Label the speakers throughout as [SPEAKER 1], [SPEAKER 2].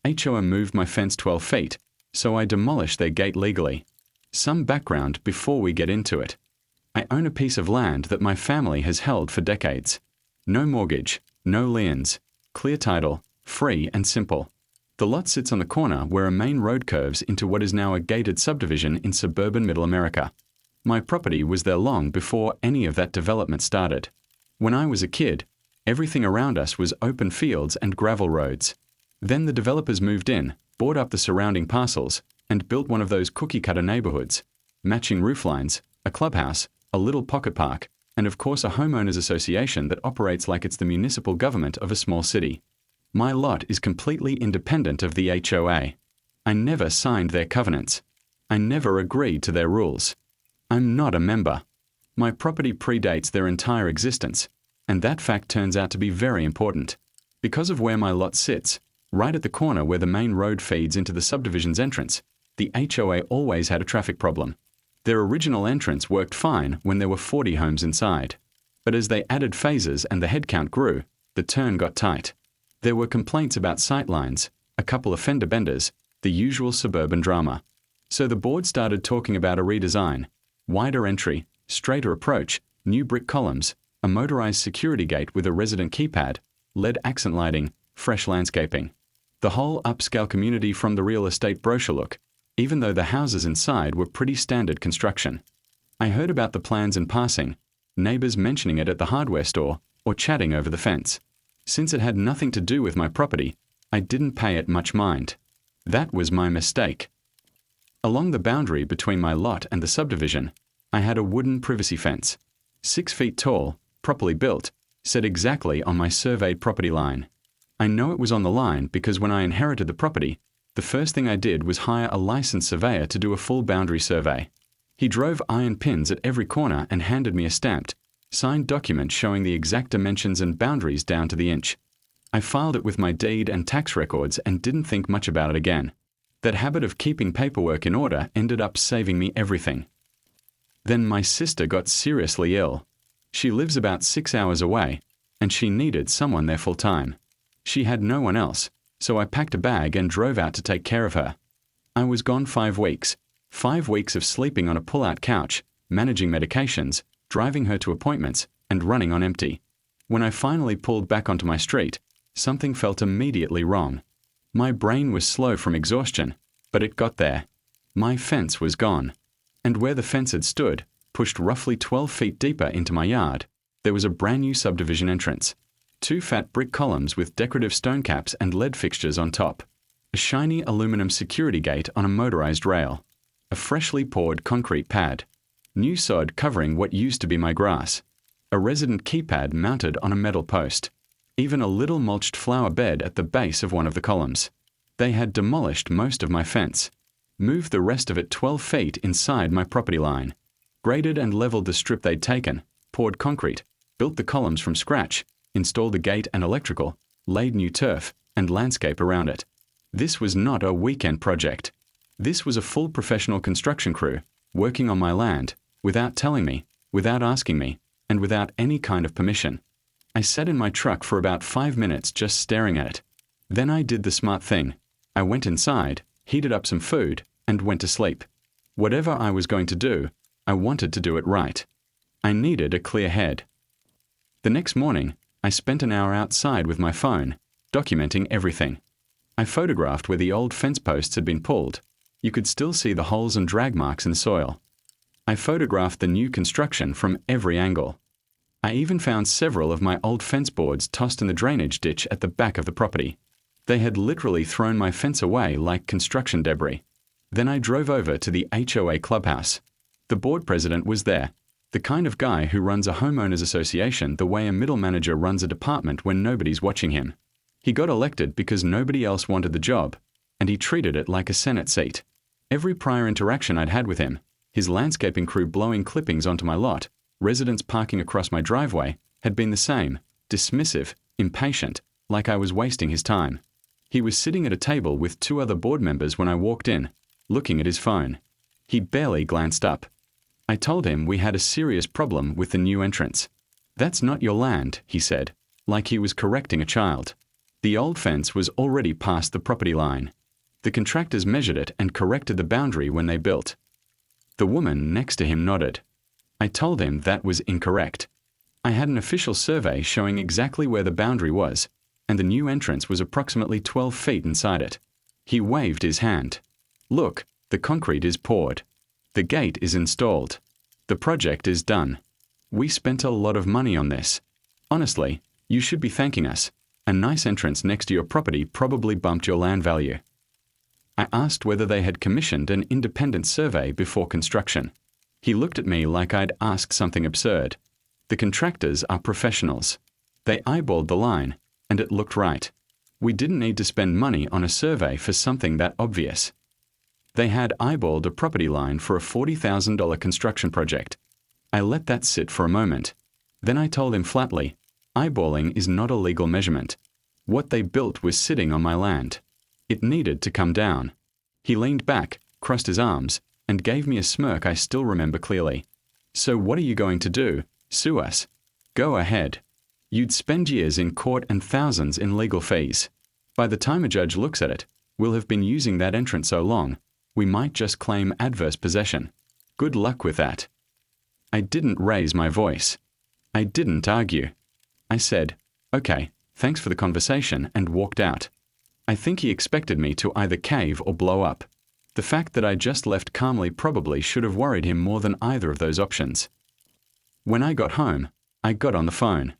[SPEAKER 1] HOA moved my fence 12 feet, so I demolished their gate legally. Some background before we get into it. I own a piece of land that my family has held for decades. No mortgage, no liens, clear title, free and simple. The lot sits on the corner where a main road curves into what is now a gated subdivision in suburban Middle America. My property was there long before any of that development started. When I was a kid, everything around us was open fields and gravel roads. Then the developers moved in, bought up the surrounding parcels, and built one of those cookie-cutter neighborhoods, matching rooflines, a clubhouse, a little pocket park, and of course a homeowners association that operates like it's the municipal government of a small city. My lot is completely independent of the HOA. I never signed their covenants. I never agreed to their rules. I'm not a member. My property predates their entire existence, and that fact turns out to be very important. Because of where my lot sits, right at the corner where the main road feeds into the subdivision's entrance, the HOA always had a traffic problem. Their original entrance worked fine when there were 40 homes inside. But as they added phases and the headcount grew, the turn got tight. There were complaints about sightlines, a couple of fender benders, the usual suburban drama. So the board started talking about a redesign, wider entry, straighter approach, new brick columns, a motorized security gate with a resident keypad, LED accent lighting, fresh landscaping. The whole upscale community from the real estate brochure look, even though the houses inside were pretty standard construction. I heard about the plans in passing, neighbors mentioning it at the hardware store or chatting over the fence. Since it had nothing to do with my property, I didn't pay it much mind. That was my mistake. Along the boundary between my lot and the subdivision, I had a wooden privacy fence, 6 feet tall, properly built, set exactly on my surveyed property line. I know it was on the line because when I inherited the property, the first thing I did was hire a licensed surveyor to do a full boundary survey. He drove iron pins at every corner and handed me a stamped, signed document showing the exact dimensions and boundaries down to the inch. I filed it with my deed and tax records and didn't think much about it again. That habit of keeping paperwork in order ended up saving me everything. Then my sister got seriously ill. She lives about 6 hours away, and she needed someone there full time. She had no one else, so I packed a bag and drove out to take care of her. I was gone 5 weeks. 5 weeks of sleeping on a pull-out couch, managing medications, driving her to appointments, and running on empty. When I finally pulled back onto my street, something felt immediately wrong. My brain was slow from exhaustion, but it got there. My fence was gone. And where the fence had stood, pushed roughly 12 feet deeper into my yard, there was a brand new subdivision entrance. 2 fat brick columns with decorative stone caps and LED fixtures on top. A shiny aluminum security gate on a motorized rail. A freshly poured concrete pad. New sod covering what used to be my grass. A resident keypad mounted on a metal post. Even a little mulched flower bed at the base of one of the columns. They had demolished most of my fence. Moved the rest of it 12 feet inside my property line. Graded and leveled the strip they'd taken. Poured concrete. Built the columns from scratch. Installed a gate and electrical. Laid new turf and landscape around it. This was not a weekend project. This was a full professional construction crew, working on my land, without telling me, without asking me, and without any kind of permission. I sat in my truck for about 5 minutes just staring at it. Then I did the smart thing. I went inside, heated up some food, and went to sleep. Whatever I was going to do, I wanted to do it right. I needed a clear head. The next morning, I spent an hour outside with my phone, documenting everything. I photographed where the old fence posts had been pulled. You could still see the holes and drag marks in the soil. I photographed the new construction from every angle. I even found several of my old fence boards tossed in the drainage ditch at the back of the property. They had literally thrown my fence away like construction debris. Then I drove over to the HOA clubhouse. The board president was there, the kind of guy who runs a homeowners association the way a middle manager runs a department when nobody's watching him. He got elected because nobody else wanted the job, and he treated it like a Senate seat. Every prior interaction I'd had with him, his landscaping crew blowing clippings onto my lot, residents parking across my driveway, had been the same, dismissive, impatient, like I was wasting his time. He was sitting at a table with 2 other board members when I walked in, looking at his phone. He barely glanced up. I told him we had a serious problem with the new entrance. "That's not your land," he said, like he was correcting a child. The old fence was already past the property line. The contractors measured it and corrected the boundary when they built. The woman next to him nodded. I told him that was incorrect. I had an official survey showing exactly where the boundary was, and the new entrance was approximately 12 feet inside it. He waved his hand. Look, the concrete is poured. The gate is installed. The project is done. We spent a lot of money on this. Honestly, you should be thanking us. A nice entrance next to your property probably bumped your land value. I asked whether they had commissioned an independent survey before construction. He looked at me like I'd asked something absurd. The contractors are professionals. They eyeballed the line, and it looked right. We didn't need to spend money on a survey for something that obvious. They had eyeballed a property line for a $40,000 construction project. I let that sit for a moment. Then I told him flatly, eyeballing is not a legal measurement. What they built was sitting on my land. It needed to come down. He leaned back, crossed his arms, and gave me a smirk I still remember clearly. So what are you going to do? Sue us? Go ahead. You'd spend years in court and thousands in legal fees. By the time a judge looks at it, we'll have been using that entrance so long, we might just claim adverse possession. Good luck with that. I didn't raise my voice. I didn't argue. I said, okay, thanks for the conversation, and walked out. I think he expected me to either cave or blow up. The fact that I just left calmly probably should have worried him more than either of those options. When I got home, I got on the phone.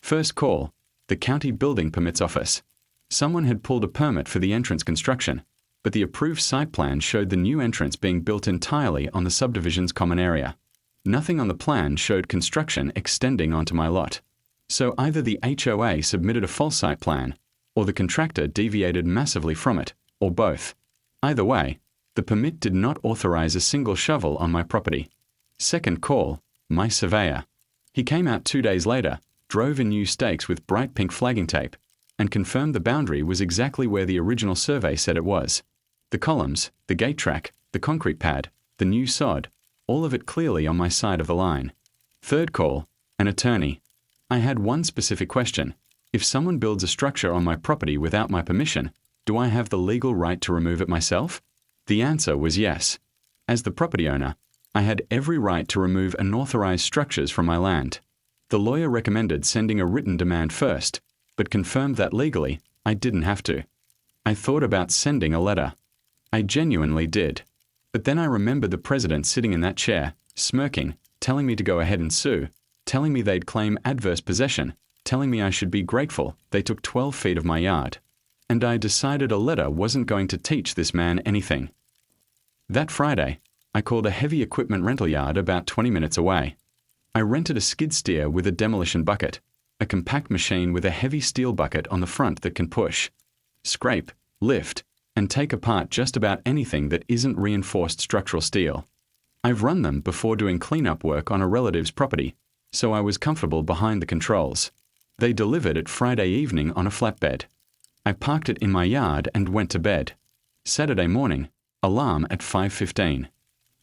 [SPEAKER 1] First call, the county building permits office. Someone had pulled a permit for the entrance construction, but the approved site plan showed the new entrance being built entirely on the subdivision's common area. Nothing on the plan showed construction extending onto my lot. So either the HOA submitted a false site plan, or the contractor deviated massively from it, or both. Either way, the permit did not authorize a single shovel on my property. Second call, my surveyor. He came out 2 days later, drove in new stakes with bright pink flagging tape, and confirmed the boundary was exactly where the original survey said it was. The columns, the gate track, the concrete pad, the new sod, all of it clearly on my side of the line. Third call, an attorney. I had one specific question. If someone builds a structure on my property without my permission, do I have the legal right to remove it myself? The answer was yes. As the property owner, I had every right to remove unauthorized structures from my land. The lawyer recommended sending a written demand first, but confirmed that legally, I didn't have to. I thought about sending a letter. I genuinely did. But then I remembered the president sitting in that chair, smirking, telling me to go ahead and sue, telling me they'd claim adverse possession, telling me I should be grateful they took 12 feet of my yard. And I decided a letter wasn't going to teach this man anything. That Friday, I called a heavy equipment rental yard about 20 minutes away. I rented a skid steer with a demolition bucket, a compact machine with a heavy steel bucket on the front that can push, scrape, lift, and take apart just about anything that isn't reinforced structural steel. I've run them before doing cleanup work on a relative's property, so I was comfortable behind the controls. They delivered it Friday evening on a flatbed. I parked it in my yard and went to bed. Saturday morning, alarm at 5:15.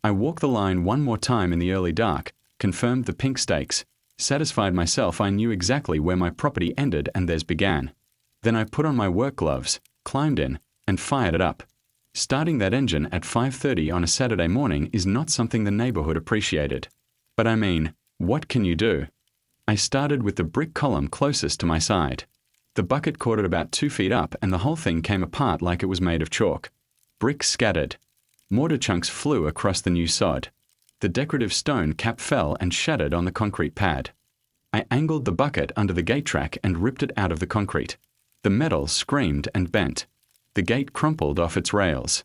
[SPEAKER 1] I walked the line one more time in the early dark, confirmed the pink stakes, satisfied myself I knew exactly where my property ended and theirs began. Then I put on my work gloves, climbed in, and fired it up. Starting that engine at 5:30 on a Saturday morning is not something the neighborhood appreciated. But I mean, what can you do? I started with the brick column closest to my side. The bucket caught it about 2 feet up and the whole thing came apart like it was made of chalk. Bricks scattered. Mortar chunks flew across the new sod. The decorative stone cap fell and shattered on the concrete pad. I angled the bucket under the gate track and ripped it out of the concrete. The metal screamed and bent. The gate crumpled off its rails.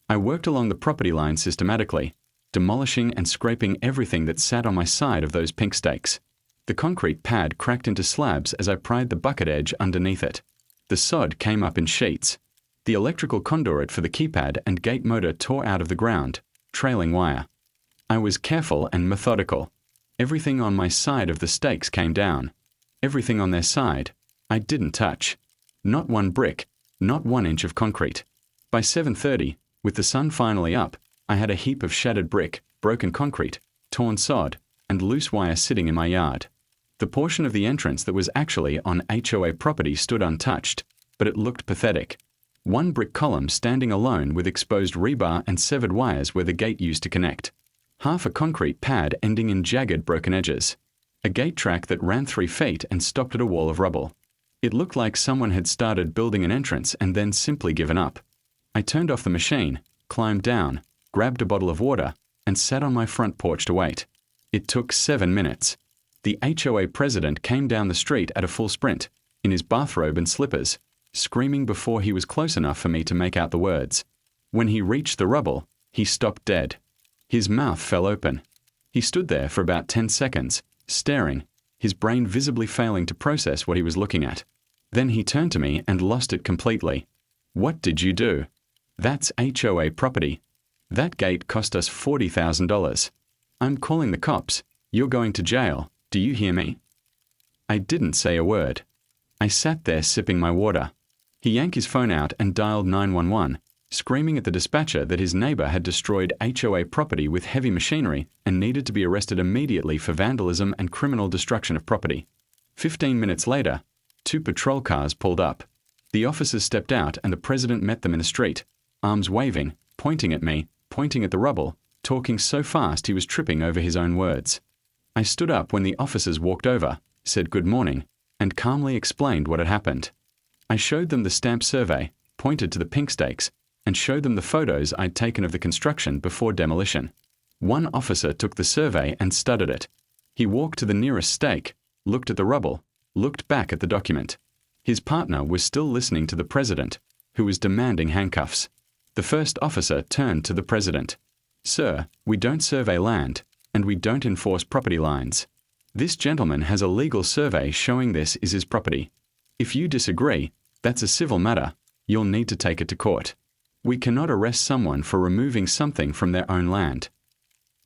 [SPEAKER 1] I worked along the property line systematically, demolishing and scraping everything that sat on my side of those pink stakes. The concrete pad cracked into slabs as I pried the bucket edge underneath it. The sod came up in sheets. The electrical conduit for the keypad and gate motor tore out of the ground, trailing wire. I was careful and methodical. Everything on my side of the stakes came down. Everything on their side, I didn't touch. Not one brick, not 1 inch of concrete. By 7:30, with the sun finally up, I had a heap of shattered brick, broken concrete, torn sod, and loose wire sitting in my yard. The portion of the entrance that was actually on HOA property stood untouched. but it looked pathetic. One brick column standing alone with exposed rebar and severed wires where the gate used to connect. Half a concrete pad ending in jagged broken edges. A gate track that ran 3 feet and stopped at a wall of rubble. It looked like someone had started building an entrance and then simply given up. I turned off the machine, climbed down, grabbed a bottle of water, and sat on my front porch to wait. It took 7 minutes. The HOA president came down the street at a full sprint, in his bathrobe and slippers, screaming before he was close enough for me to make out the words. When he reached the rubble, he stopped dead. His mouth fell open. He stood there for about 10 seconds, staring, his brain visibly failing to process what he was looking at. Then he turned to me and lost it completely. "What did you do?" "That's HOA property. That gate cost us $40,000. I'm calling the cops. You're going to jail. Do you hear me?" I didn't say a word. I sat there sipping my water. He yanked his phone out and dialed 911, screaming at the dispatcher that his neighbor had destroyed HOA property with heavy machinery and needed to be arrested immediately for vandalism and criminal destruction of property. 15 minutes later, 2 patrol cars pulled up. The officers stepped out and the president met them in the street, arms waving, pointing at me, pointing at the rubble, talking so fast he was tripping over his own words. I stood up when the officers walked over, said good morning, and calmly explained what had happened. I showed them the stamp survey, pointed to the pink stakes, and showed them the photos I'd taken of the construction before demolition. One officer took the survey and studied it. He walked to the nearest stake, looked at the rubble, looked back at the document. His partner was still listening to the president, who was demanding handcuffs. The first officer turned to the president. "Sir, we don't survey land, and we don't enforce property lines. This gentleman has a legal survey showing this is his property. If you disagree, that's a civil matter. You'll need to take it to court. We cannot arrest someone for removing something from their own land."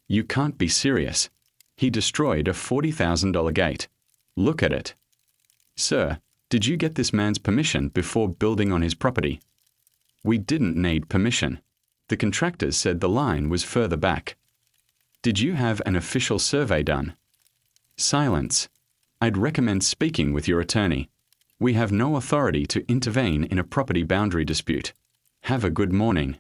[SPEAKER 1] "You can't be serious. He destroyed a $40,000 gate. Look at it." "Sir, did you get this man's permission before building on his property?" "We didn't need permission. The contractors said the line was further back." "Did you have an official survey done?" Silence. "I'd recommend speaking with your attorney. We have no authority to intervene in a property boundary dispute. Have a good morning."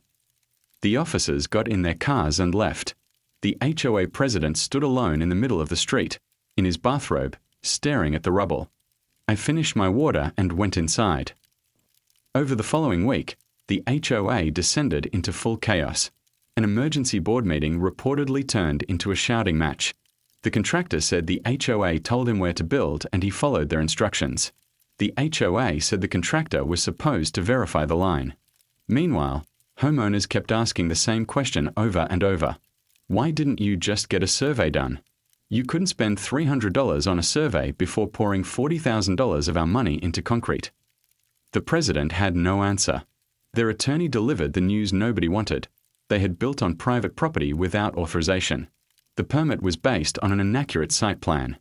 [SPEAKER 1] The officers got in their cars and left. The HOA president stood alone in the middle of the street, in his bathrobe, staring at the rubble. I finished my water and went inside. Over the following week, the HOA descended into full chaos. An emergency board meeting reportedly turned into a shouting match. The contractor said the HOA told him where to build and he followed their instructions. The HOA said the contractor was supposed to verify the line. Meanwhile, homeowners kept asking the same question over and over. Why didn't you just get a survey done? You couldn't spend $300 on a survey before pouring $40,000 of our money into concrete. The president had no answer. Their attorney delivered the news nobody wanted. They had built on private property without authorization. The permit was based on an inaccurate site plan.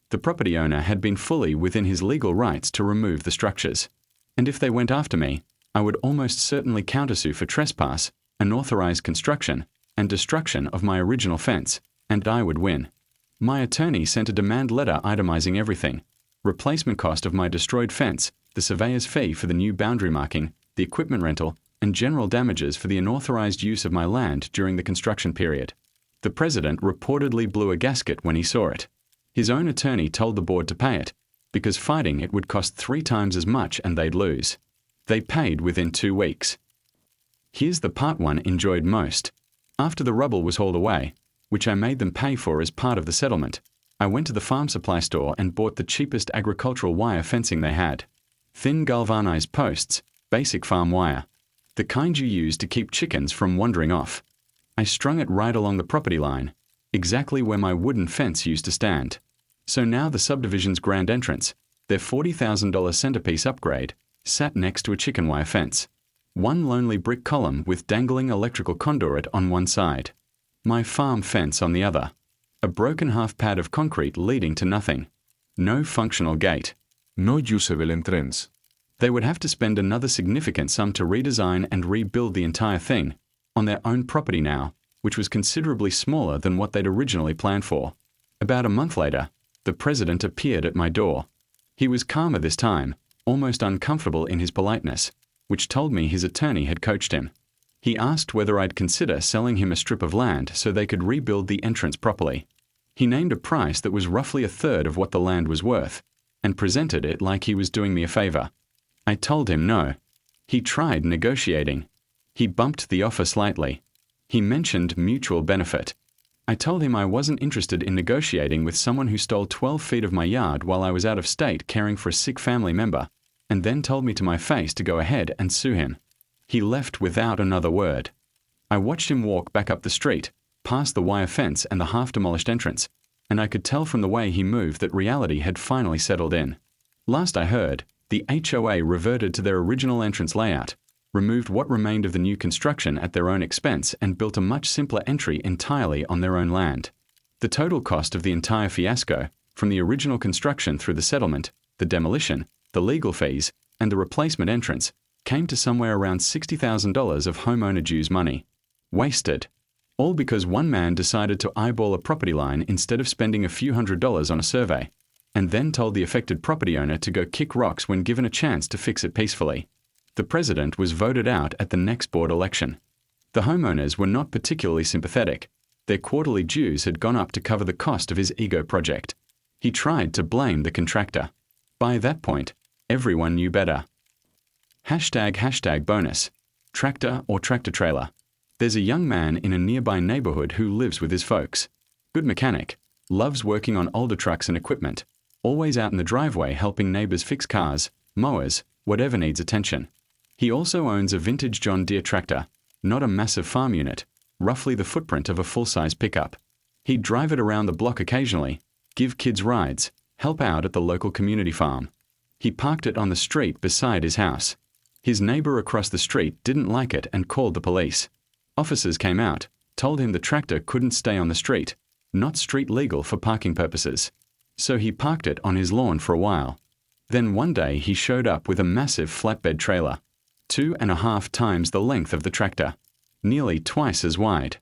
[SPEAKER 1] The property owner had been fully within his legal rights to remove the structures. And if they went after me, I would almost certainly countersue for trespass, unauthorized construction, and destruction of my original fence, and I would win. My attorney sent a demand letter itemizing everything: replacement cost of my destroyed fence, the surveyor's fee for the new boundary marking, the equipment rental, and general damages for the unauthorized use of my land during the construction period. The president reportedly blew a gasket when he saw it. His own attorney told the board to pay it, because fighting it would cost 3 times as much and they'd lose. They paid within 2 weeks. Here's the part one enjoyed most. After the rubble was hauled away, which I made them pay for as part of the settlement, I went to the farm supply store and bought the cheapest agricultural wire fencing they had. Thin galvanized posts, basic farm wire. The kind you use to keep chickens from wandering off. I strung it right along the property line, exactly where my wooden fence used to stand. So now the subdivision's grand entrance, their $40,000 centerpiece upgrade, sat next to a chicken wire fence. One lonely brick column with dangling electrical conduit on one side. My farm fence on the other. A broken half pad of concrete leading to nothing. No functional gate.
[SPEAKER 2] No usable entrance.
[SPEAKER 1] They would have to spend another significant sum to redesign and rebuild the entire thing, on their own property now, which was considerably smaller than what they'd originally planned for. About a month later, the president appeared at my door. He was calmer this time, almost uncomfortable in his politeness, which told me his attorney had coached him. He asked whether I'd consider selling him a strip of land so they could rebuild the entrance properly. He named a price that was roughly a third of what the land was worth, and presented it like he was doing me a favor. I told him no. He tried negotiating. He bumped the offer slightly. He mentioned mutual benefit. I told him I wasn't interested in negotiating with someone who stole 12 feet of my yard while I was out of state caring for a sick family member, and then told me to my face to go ahead and sue him. He left without another word. I watched him walk back up the street, past the wire fence and the half-demolished entrance, and I could tell from the way he moved that reality had finally settled in. Last I heard, the HOA reverted to their original entrance layout, removed what remained of the new construction at their own expense, and built a much simpler entry entirely on their own land. The total cost of the entire fiasco, from the original construction through the settlement, the demolition, the legal fees, and the replacement entrance, came to somewhere around $60,000 of homeowner dues money. Wasted. All because one man decided to eyeball a property line instead of spending a few $100s on a survey, and then told the affected property owner to go kick rocks when given a chance to fix it peacefully. The president was voted out at the next board election. The homeowners were not particularly sympathetic. Their quarterly dues had gone up to cover the cost of his ego project. He tried to blame the contractor. By that point, everyone knew better. #bonus. Tractor or tractor trailer. There's a young man in a nearby neighborhood who lives with his folks. Good mechanic, loves working on older trucks and equipment, always out in the driveway helping neighbors fix cars, mowers, whatever needs attention. He also owns a vintage John Deere tractor, not a massive farm unit, roughly the footprint of a full-size pickup. He'd drive it around the block occasionally, give kids rides, help out at the local community farm. He parked it on the street beside his house. His neighbor across the street didn't like it and called the police. Officers came out, told him the tractor couldn't stay on the street, not street legal for parking purposes. So he parked it on his lawn for a while. Then one day he showed up with a massive flatbed trailer, 2.5 times the length of the tractor, nearly twice as wide,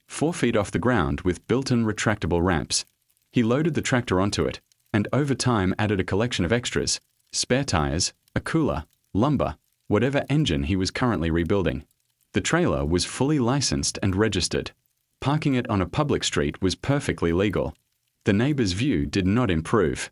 [SPEAKER 1] 4 feet off the ground with built-in retractable ramps. He loaded the tractor onto it, and over time added a collection of extras, spare tires, a cooler, lumber, whatever engine he was currently rebuilding. The trailer was fully licensed and registered. Parking it on a public street was perfectly legal. The neighbor's view did not improve.